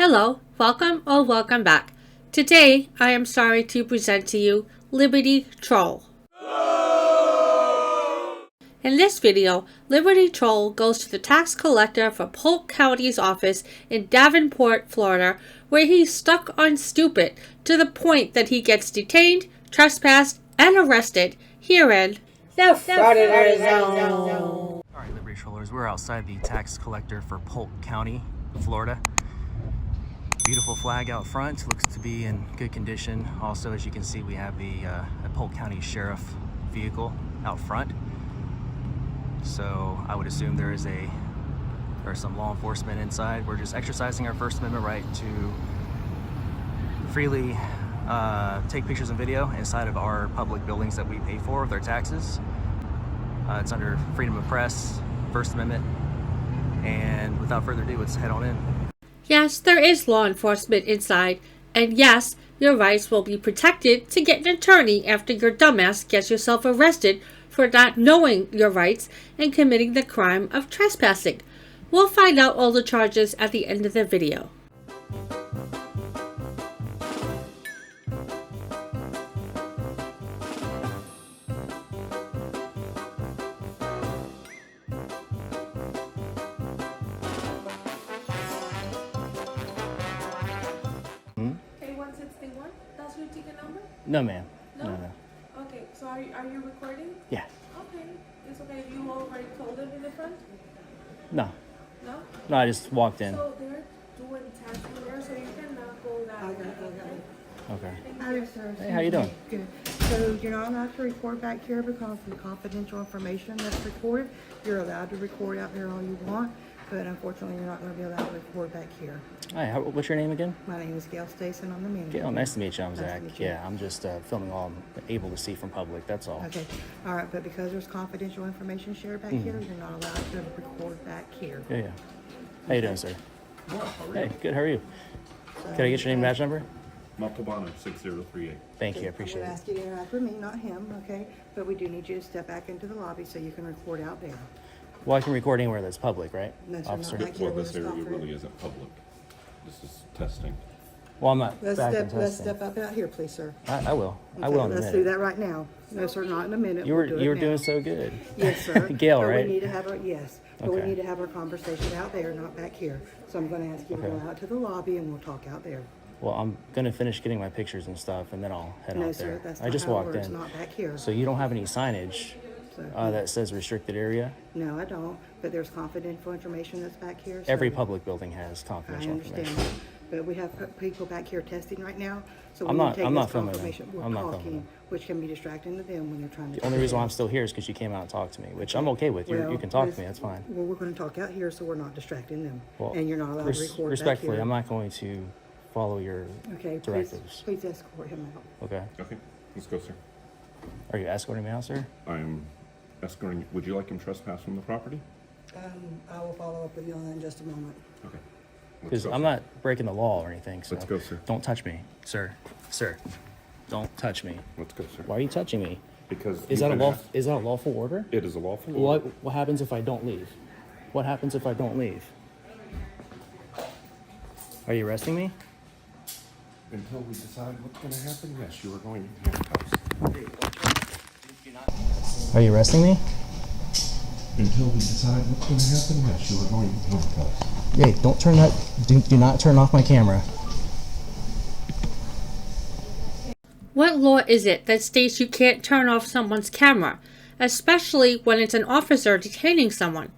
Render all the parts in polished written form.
Hello, welcome or welcome back. Today, I am sorry to present to you Liberty Troll. In this video, Liberty Troll goes to the tax collector for Polk County's office in Davenport, Florida, where he's stuck on stupid to the point that he gets detained, trespassed, and arrested here in the Frauditors Fail. Alright, Liberty Trollers, we're outside the tax collector for Polk County, Florida. Beautiful flag out front, looks to be in good condition. Also, as you can see, we have the Polk County Sheriff vehicle out front. So I would assume there's some law enforcement inside. We're just exercising our First Amendment right to freely take pictures and video inside of our public buildings that we pay for with our taxes. It's under freedom of press, First Amendment, and without further ado, let's head on in. Yes, there is law enforcement inside, and yes, your rights will be protected to get an attorney after your dumbass gets yourself arrested for not knowing your rights and committing the crime of trespassing. We'll find out all the charges at the end of the video. K161, that's your ticket number? No, ma'am. No? Okay, so are you recording? Yeah. Okay, it's okay. You already told them in the front? No. No? No, I just walked in. So they're doing tasking there, so you cannot go that way. Okay. Hi, sir. Hey, how you doing? Good. So you're not allowed to record back here because of the confidential information that's recorded. You're allowed to record out there all you want, but unfortunately you're not going to be allowed to record back here. Hi, what's your name again? My name is Gail Stason. I'm the manager. Gail, nice to meet you. I'm Nice Zach. to meet you. Yeah, I'm just filming all I'm able to see from public, that's all. Okay. All right, but because there's confidential information shared back here, you're not allowed to record back here. Yeah. How you doing, sir? Hey, good. How are you? Can I get your name and badge number? Montalbano 6038. Thank you. I I appreciate would it. ask you to interact with me, not him, okay? But we do need you to step back into the lobby so you can record out there. Well, I can record anywhere that's public, right? No, sir, Officer? not back here Well, where this it's area offered. really isn't public. This is testing. Well, I'm not Let's back in let's testing. step up out here, please, sir. I will. I Okay, will in a let's minute. do that right now. No, sir, not in a minute. You were We'll do it now. doing so good. Yes, sir. Gail, But right? we need to have but we Okay. need to have our conversation out there, not back here. So I'm going to ask you to go Okay. out to the lobby and we'll talk out there. Well, I'm gonna finish getting my pictures and stuff, and then I'll head No, out sir, there. that's I not just how it walked works, in. not back here. So you don't have any signage So, that says restricted area? no, I don't. But there's confidential information that's back here. So Every public building has I confidential understand. information. But we have people back here testing right now. So I'm we need not- to take I'm this not filming them. confirmation. We're I'm not filming talking, them. which can be distracting to them when they're trying to. The only reason why I'm still here is because you came out and talked to me, which I'm okay with. You can talk to me, that's fine. Well, we're going to talk out here, so we're not distracting them. Well, And you're not allowed to record back here. respectfully, I'm not going to follow your Okay, directives. please escort him out. Okay. Okay, let's go, sir. Are you escorting me out, sir? I'm escorting. Would you like him trespassed from the property? I will follow up with you on that in just a moment. Okay. Let's Because go, I'm sir. not breaking the law or anything, so. Let's go, sir. Don't touch me, sir. Sir, don't touch me. Let's go, sir. Why are you touching me? Because Is you that a can law? have- Is that a lawful order? It is a lawful order. What happens if I don't leave? What happens if I don't leave? Are you arresting me? Until we decide what's going to happen, yes, you are going to handcuffs. Are you arresting me? Until we decide what's going to happen, yes, you are going to handcuffs. Hey, don't turn that. Do not turn off my camera. What law is it that states you can't turn off someone's camera, especially when it's an officer detaining someone?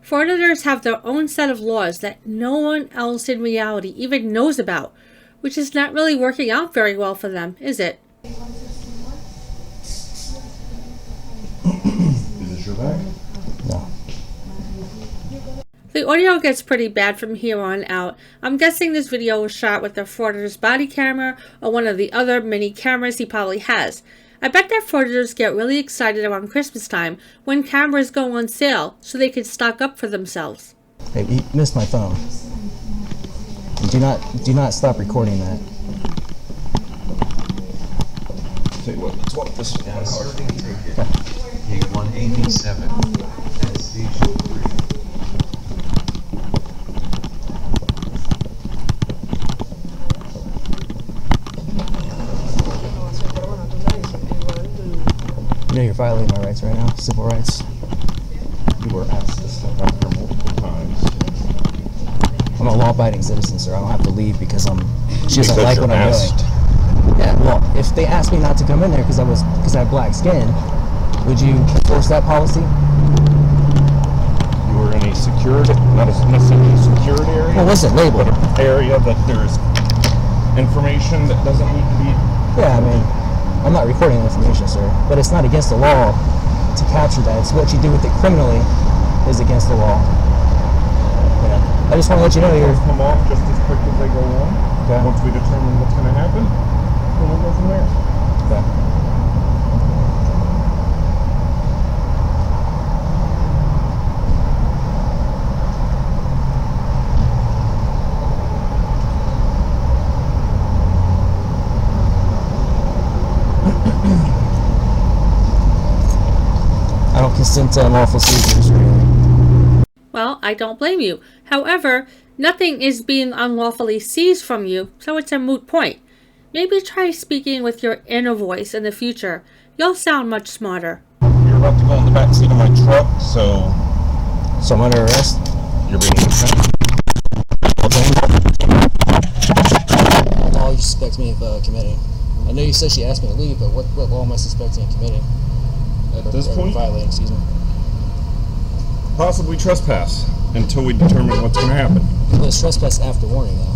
Frauditors have their own set of laws that no one else in reality even knows about, which is not really working out very well for them, is it? Is this your bag? No. The audio gets pretty bad from here on out. I'm guessing this video was shot with the frauditor's body camera or one of the other many cameras he probably has. I bet that frauditors get really excited around Christmas time when cameras go on sale so they can stock up for themselves. Hey, you missed my phone. Do not stop recording that. Tell you what, let's walk this way. A187. That's the You know you're violating my rights right now, civil rights. You were asked to step out there multiple times. I'm a law-abiding citizen, sir. I don't have to leave because she doesn't Because like you're what I'm asked. doing. Yeah, well, if they asked me not to come in there because I have black skin, would you enforce that policy? You were in a security, not necessarily a security area. Well, what's it labeled? But an area that there's information that doesn't need to be. Yeah, I mean, I'm not recording the information, sir, but it's not against the law to capture that. It's what you do with it criminally is against the law. Yeah. I just want to let you know Those come off just as quick as they go on. Okay. Once we determine what's going to happen, then we'll go from there. Okay. I don't consent to unlawful seizures or anything. Well, I don't blame you. However, nothing is being unlawfully seized from you, so it's a moot point. Maybe try speaking with your inner voice in the future. You'll sound much smarter. You're about to go in the back seat of my truck, so So I'm under arrest? you're being detained. What law you suspect me of committing? I know you said she asked me to leave, but what law am I suspecting of committing? At this Or point, violating, excuse me. possibly trespass until we determine what's going to happen. But it's trespass after warning, though.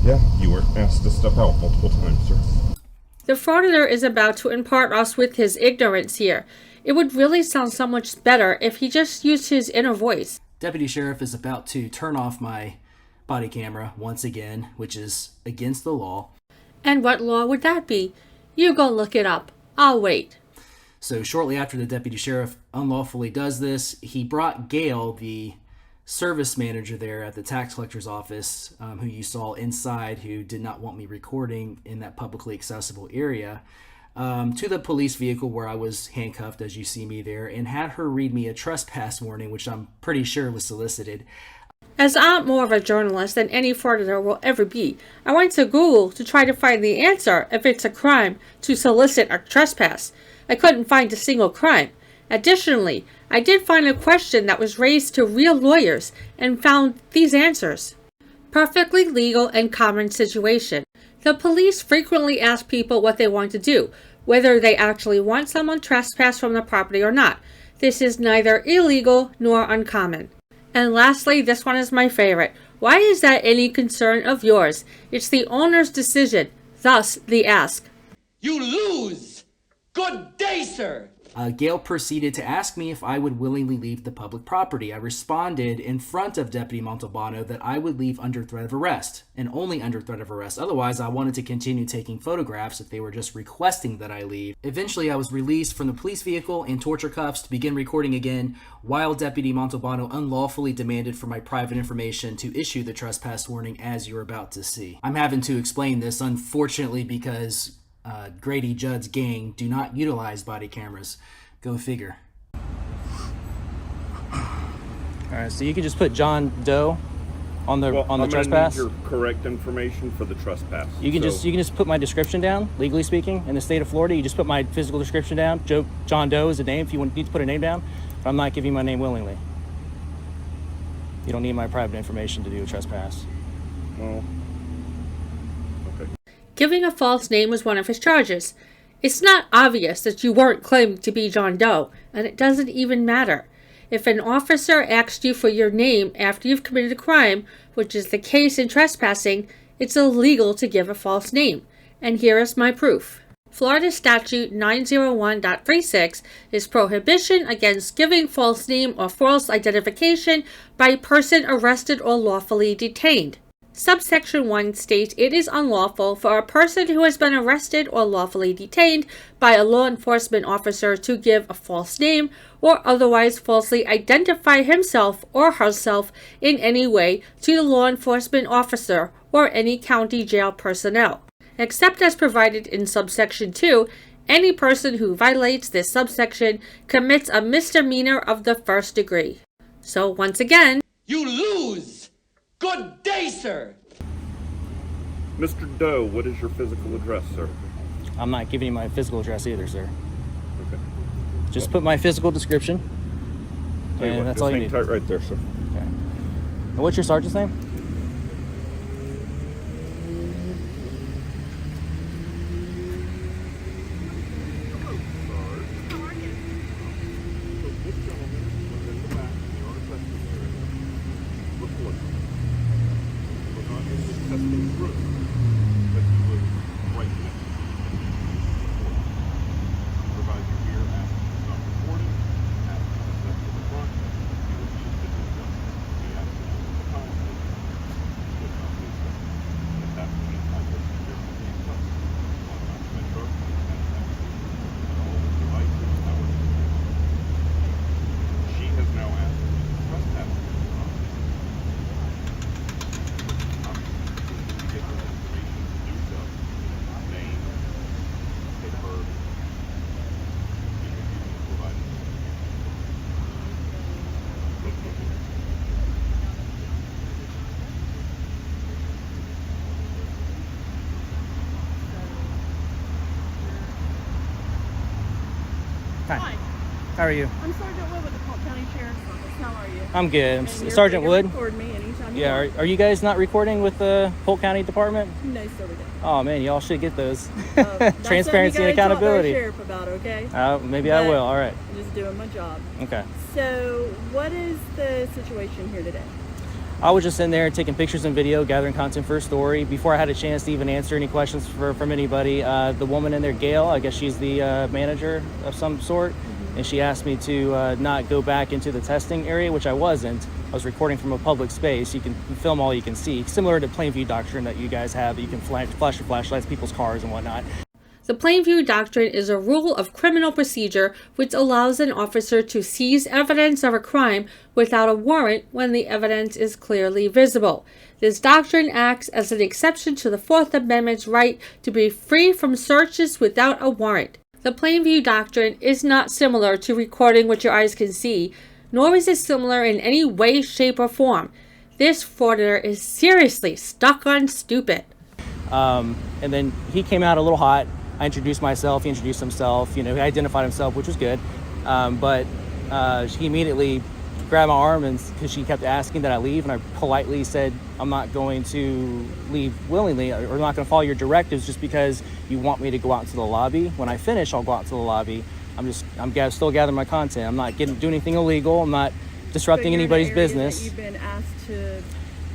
Yeah, you were asked to step out multiple times, sir. The frauditor is about to impart us with his ignorance here. It would really sound so much better if he just used his inner voice. Deputy Sheriff is about to turn off my body camera once again, which is against the law. And what law would that be? You go look it up. I'll wait. So shortly after the Deputy Sheriff unlawfully does this, he brought Gail, the service manager there at the tax collector's office, who you saw inside, who did not want me recording in that publicly accessible area, to the police vehicle where I was handcuffed, as you see me there, and had her read me a trespass warning, which I'm pretty sure was solicited. As I'm more of a journalist than any frauditor will ever be, I went to Google to try to find the answer if it's a crime to solicit a trespass. I couldn't find a single crime. Additionally, I did find a question that was raised to real lawyers and found these answers. Perfectly legal and common situation. The police frequently ask people what they want to do, whether they actually want someone trespassed from the property or not. This is neither illegal nor uncommon. And lastly, this one is my favorite. Why is that any concern of yours? It's the owner's decision, thus the ask. You lose! Good day, sir! Gail proceeded to ask me if I would willingly leave the public property. I responded in front of Deputy Montalbano that I would leave under threat of arrest, and only under threat of arrest. Otherwise, I wanted to continue taking photographs if they were just requesting that I leave. Eventually, I was released from the police vehicle in torture cuffs to begin recording again, while Deputy Montalbano unlawfully demanded for my private information to issue the trespass warning, as you're about to see. I'm having to explain this, unfortunately, because Grady Judd's gang do not utilize body cameras. Go figure. Alright, so you can just put John Doe on the trespass. Need your correct information for the trespass. You can just put my description down. Legally speaking, in the state of Florida, you just put my physical description down. John Doe is a name. If you need to put a name down, but I'm not giving my name willingly. You don't need my private information to do a trespass. Well, okay. Giving a false name was one of his charges. It's not obvious that you weren't claiming to be John Doe, and it doesn't even matter. If an officer asks you for your name after you've committed a crime, which is the case in trespassing, it's illegal to give a false name. And here is my proof. Florida Statute 901.36 is prohibition against giving false name or false identification by person arrested or lawfully detained. Subsection 1 states it is unlawful for a person who has been arrested or lawfully detained by a law enforcement officer to give a false name or otherwise falsely identify himself or herself in any way to the law enforcement officer or any county jail personnel. Except as provided in subsection 2, any person who violates this subsection commits a misdemeanor of the first degree. So once again, You lose! Good day, sir! Mr. Doe, what is your physical address, sir? I'm not giving you my physical address either, sir. Okay. Just put my physical description. Tell you And what, that's just all you hang need. tight right there, sir. Okay. And what's your sergeant's name? This gentleman was in the back in the auto testing area recording. He was not in the testing room, but he was right next to the supervisor here asked him to stop recording, asked him to step to the front. He refused to do so. He asked him to apologize. He would not do so. At that point, I was here to be in touch. On my metro, and all the devices, I was she has now asked me to trespass this property. Obviously, to get her information to do so. Name, date of birth, she refused to provide it. Hi. How are you? I'm Sergeant Wood with the Polk County Sheriff's Office. How are you? I'm good. I'm And you're Sergeant free to Wood. Record me anytime you Yeah, want. are you guys not recording with the Polk County Department? No, sir, we don't. Oh man, y'all should get those. That's Transparency something and you gotta talk to our accountability. sheriff about, okay? Maybe I But will. All right. I'm just doing my job. Okay. So, what is the situation here today? I was just in there taking pictures and video, gathering content for a story. Before I had a chance to even answer any questions from anybody, the woman in there, Gail, I guess she's the manager of some sort, and she asked me to not go back into the testing area, which I wasn't. I was recording from a public space. You can film all you can see, similar to Plainview Doctrine that you guys have, that you can flash your flashlights, people's cars and whatnot. The Plainview Doctrine is a rule of criminal procedure which allows an officer to seize evidence of a crime without a warrant when the evidence is clearly visible. This doctrine acts as an exception to the Fourth Amendment's right to be free from searches without a warrant. The Plainview Doctrine is not similar to recording what your eyes can see, nor is it similar in any way, shape, or form. This frauditor is seriously stuck on stupid. And then he came out a little hot. I introduced myself, he introduced himself, he identified himself, which was good. But he immediately grabbed my arm and because she kept asking that I leave, and I politely said, I'm not going to leave willingly, or I'm not going to follow your directives just because you want me to go out into the lobby. When I finish, I'll go out to the lobby. I'm still gathering my content. I'm not doing anything illegal. I'm not disrupting anybody's business. That you've been asked to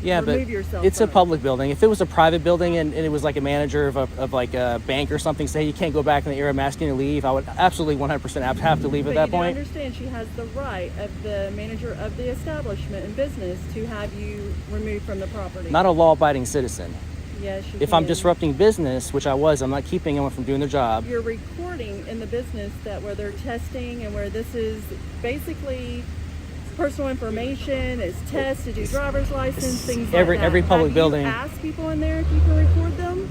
Yeah, but remove yourself it's a from. public building. If it was a private building and it was like a manager of like a bank or something, say you can't go back in the area, I'm asking you to leave, I would absolutely 100% have to leave at that point. But you understand she has the right of the manager of the establishment and business to have you removed from the property. Not a law-abiding citizen. Yes, you If I'm can. disrupting business, which I was, I'm not keeping anyone from doing their job. You're recording in the business that where they're testing and where this is basically personal information, it's tests to do driver's license, things like that. Every public Have building. You ask people in there if you can record them?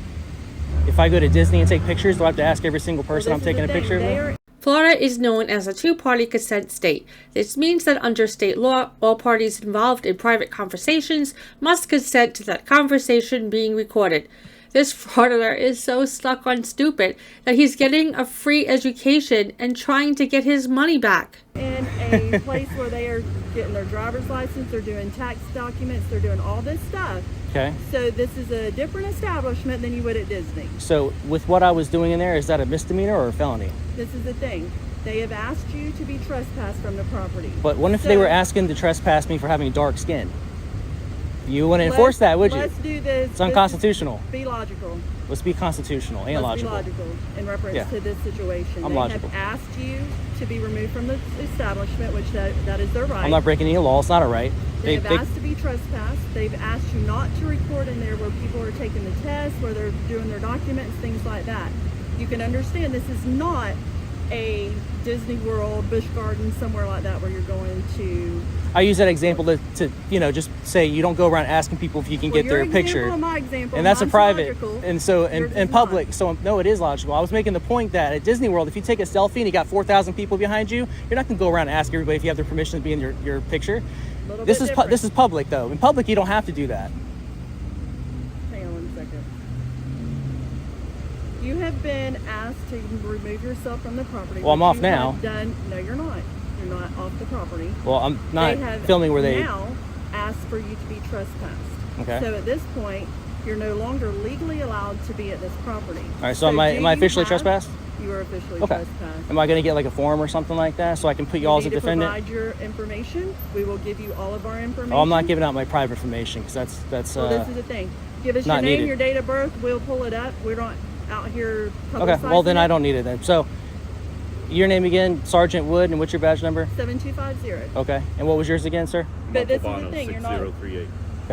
If I go to Disney and take pictures, do I have to ask every single person Well, I'm this is taking a the thing. picture They of? are Florida is known as a two-party consent state. This means that under state law, all parties involved in private conversations must consent to that conversation being recorded. This frauditor is so stuck on stupid that he's getting a free education and trying to get his money back. in a place where they are getting their driver's license, they're doing tax documents, they're doing all this stuff. Okay. So this is a different establishment than you would at Disney. So with what I was doing in there, is that a misdemeanor or a felony? This is the thing. They have asked you to be trespassed from the property. But what if they So- were asking to trespass me for having dark skin? You wouldn't enforce that, would you? Let's do this. It's unconstitutional. Be logical. Let's be constitutional, ain't Let's logical. be logical in reference Yeah. to this situation. I'm they logical. have asked you to be removed from the establishment, which that is their right. I'm not breaking any law. It's not a right. They've asked to be trespassed. They've asked you not to record in there where people are taking the test, where they're doing their documents, things like that. You can understand this is not a Disney World, Busch Gardens, somewhere like that where you're going to. I use that example to just say you don't go around asking people if you can Well, get their your picture. example and my example, And that's a mine's private, logical. and so Yours in is public. not. So no, it is logical. I was making the point that at Disney World, if you take a selfie and you got 4,000 people behind you, you're not gonna go around and ask everybody if you have their permission to be in your picture. Little This bit is different. this is public though. In public, you don't have to do that. Hang on one second. You have been asked to remove yourself from the property. Well, I'm which off you now. have Done. No, you're not. You're not off the property. Well, I'm not They have filming where they... now asked for you to be trespassed. Okay. So at this point, you're no longer legally allowed to be at this property. All right, so am I officially trespassed? You are officially Okay. trespassed. Am I going to get like a form or something like that so I can put you all as a need to defendant? provide your information. We will give you all of our information. Oh, I'm not giving out my private information because that's Well, this is the thing. Give us your not name, needed. your date of birth. We'll pull it up. We're not out here publicizing okay. Well, then it. I don't need it then. So, your name again, Sergeant Wood, and what's your badge number? 7250. Okay. And what was yours again, sir? But this is the Montalbano, thing. 6038.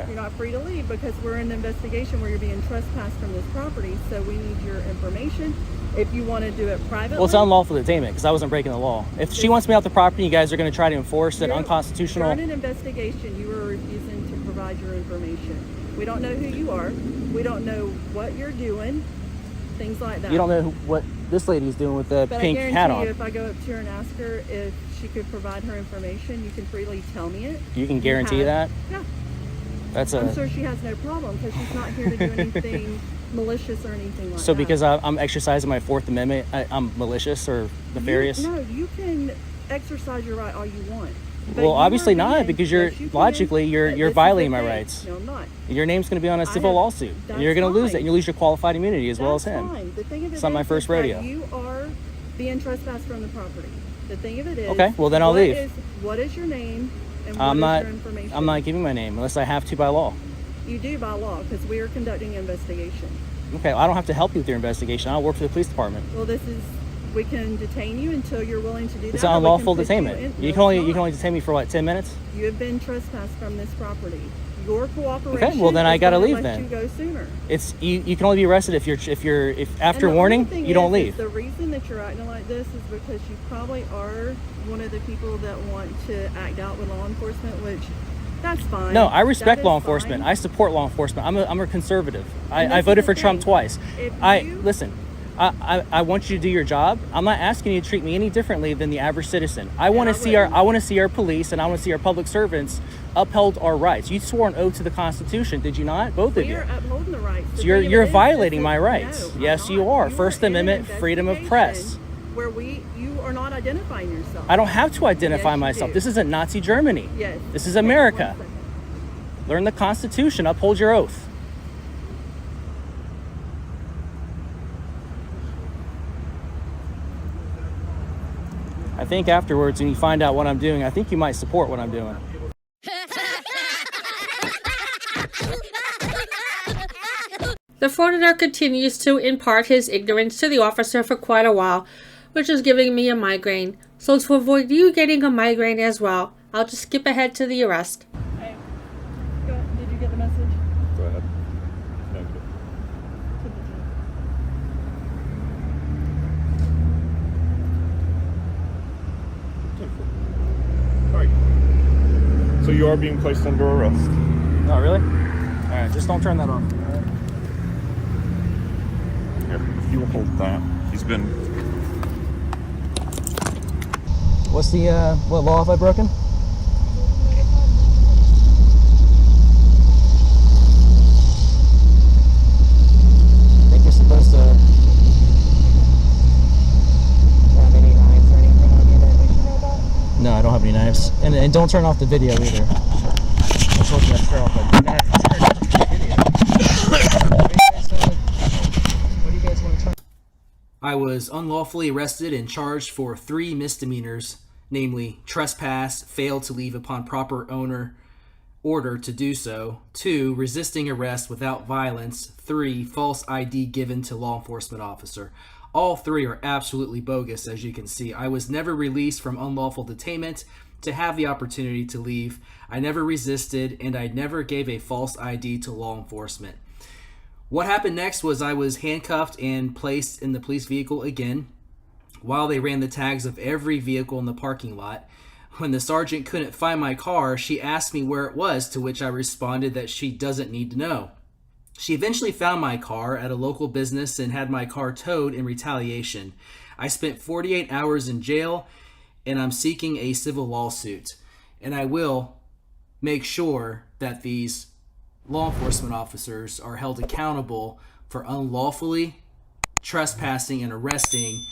You're not free to leave because we're in an investigation where you're being trespassed from this property. So we need your information. If you want to do it privately. Well, it's unlawful detainment because I wasn't breaking the law. If she wants me off the property, you guys are going to try to enforce that You're unconstitutional. in an investigation. You are refusing to provide your information. We don't know who you are. We don't know what you're doing. Things like that. You don't know what this lady's doing with the But pink I hat guarantee on. you, if I go up to her and ask her if she could provide her information, you can freely tell me it. You can guarantee that? Yeah. That's I'm a. sure she has no problem because she's not here to do anything malicious or anything like that. So because I'm exercising my Fourth Amendment, I'm malicious or nefarious? No, you can exercise your right all you want. But Well, you obviously are not, being- because you're yes, you can, logically but you're this is violating the my thing. rights. No, I'm not. Your name's going to be on a civil have- lawsuit, and that's you're going to lose it. fine. And you lose your qualified immunity as well as That's him. fine. The thing of it It's not my is first that rodeo. You are being trespassed from the property. The thing of it is. Okay, well, then I'll what leave. What is your name and what I'm is not. your information? I'm not giving my name unless I have to by law. You do by law because we are conducting an investigation. Okay, I don't have to help you with your investigation. I don't work for the police department. Well, we can detain you until you're willing to do that. It's or we can unlawful put you detainment. in- You No, can only it's you can not. only detain me for what, 10 minutes? You have been trespassed from this property. Your cooperation. Okay, well, then I is gotta gonna leave let then. You go sooner. It's you can only be arrested if after And the warning only thing you don't is leave. The reason that you're acting like this is because you probably are one of the people that want to act out with law enforcement, which that's fine. No, I respect That law is enforcement. fine. I support law enforcement. I'm a conservative. And I this voted is the for Trump thing. twice. If you- Listen. I want you to do your job. I'm not asking you to treat me any differently than the average citizen. I want to see our police and I want to see our public servants upheld our rights. You swore an oath to the Constitution, did you not? Both of We you. are upholding the rights. The So thing of you're it is violating that- my rights. No, I'm Yes, you not. are. You First in an Amendment, freedom of press. investigation Where you are not identifying yourself. I don't have to identify Yes, you myself. do. This isn't Nazi Germany. Yes. This is Hang on America. 1 second. Learn the Constitution. Uphold your oath. I think afterwards, when you find out what I'm doing, I think you might support what I'm doing. The Frauditor continues to impart his ignorance to the officer for quite a while, which is giving me a migraine. So to avoid you getting a migraine as well, I'll just skip ahead to the arrest. Hey, did you get the message? Go ahead. Thank you. All right. So you are being placed under arrest. Oh, really? All right, just don't turn that off. Here, if you will hold that. He's been. What's the, what law have I broken? I think you're supposed to have any knives or anything on you that we should know about? No, I don't have any knives. And don't turn off the video either. I told you to turn off the video. What do you guys want to turn? I was unlawfully arrested and charged for 3 misdemeanors, namely trespass, fail to leave upon proper owner order to do so, 2, resisting arrest without violence, 3, false ID given to law enforcement officer. All 3 are absolutely bogus, as you can see. I was never released from unlawful detainment to have the opportunity to leave. I never resisted, and I never gave a false ID to law enforcement. What happened next was I was handcuffed and placed in the police vehicle again while they ran the tags of every vehicle in the parking lot. When the sergeant couldn't find my car, she asked me where it was, to which I responded that she doesn't need to know. She eventually found my car at a local business and had my car towed in retaliation. I spent 48 hours in jail, and I'm seeking a civil lawsuit. And I will make sure that these law enforcement officers are held accountable for unlawfully trespassing and arresting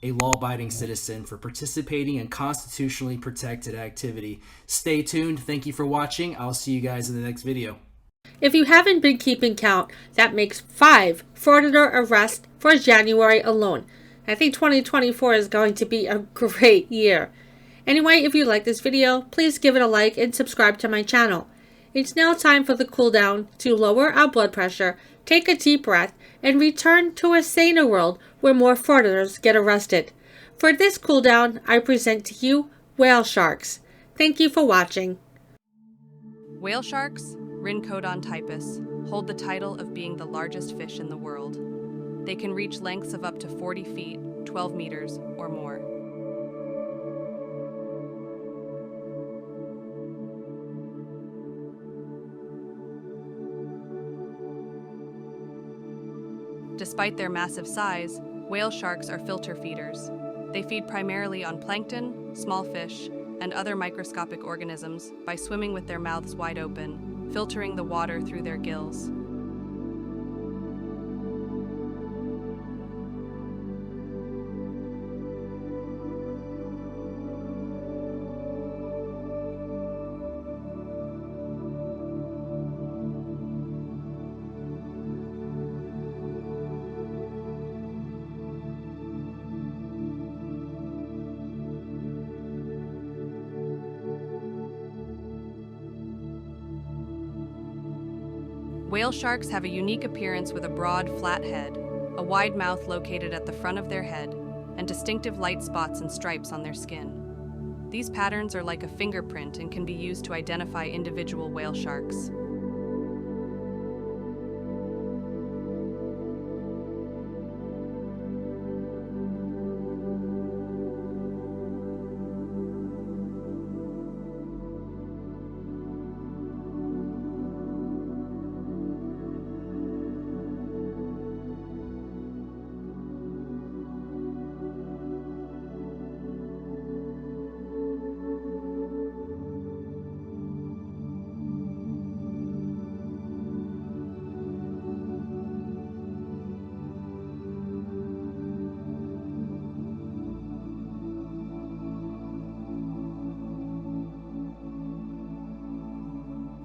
a law-abiding citizen for participating in constitutionally protected activity. Stay tuned. Thank you for watching. I'll see you guys in the next video. If you haven't been keeping count, that makes 5 Frauditor arrests for January alone. I think 2024 is going to be a great year. Anyway, if you like this video, please give it a like and subscribe to my channel. It's now time for the cool down to lower our blood pressure, take a deep breath, and return to a saner world where more frauditors get arrested. For this cool down, I present to you whale sharks. Thank you for watching. Whale sharks, Rhincodon typus, hold the title of being the largest fish in the world. They can reach lengths of up to 40 feet, 12 meters, or more. Despite their massive size, whale sharks are filter feeders. They feed primarily on plankton, small fish, and other microscopic organisms by swimming with their mouths wide open, filtering the water through their gills. Whale sharks have a unique appearance with a broad, flat head, a wide mouth located at the front of their head, and distinctive light spots and stripes on their skin. These patterns are like a fingerprint and can be used to identify individual whale sharks.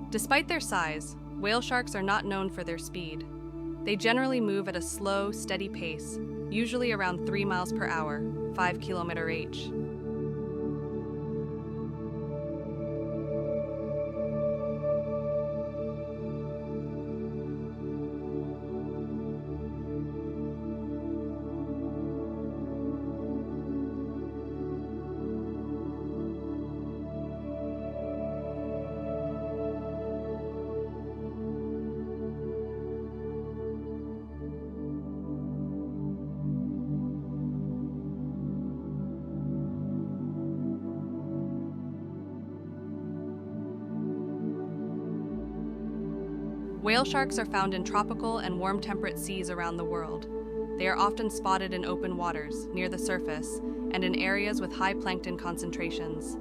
Despite their size, whale sharks are not known for their speed. They generally move at a slow, steady pace, usually around 3 miles per hour, 5 km/h. Whale sharks are found in tropical and warm temperate seas around the world. They are often spotted in open waters, near the surface, and in areas with high plankton concentrations.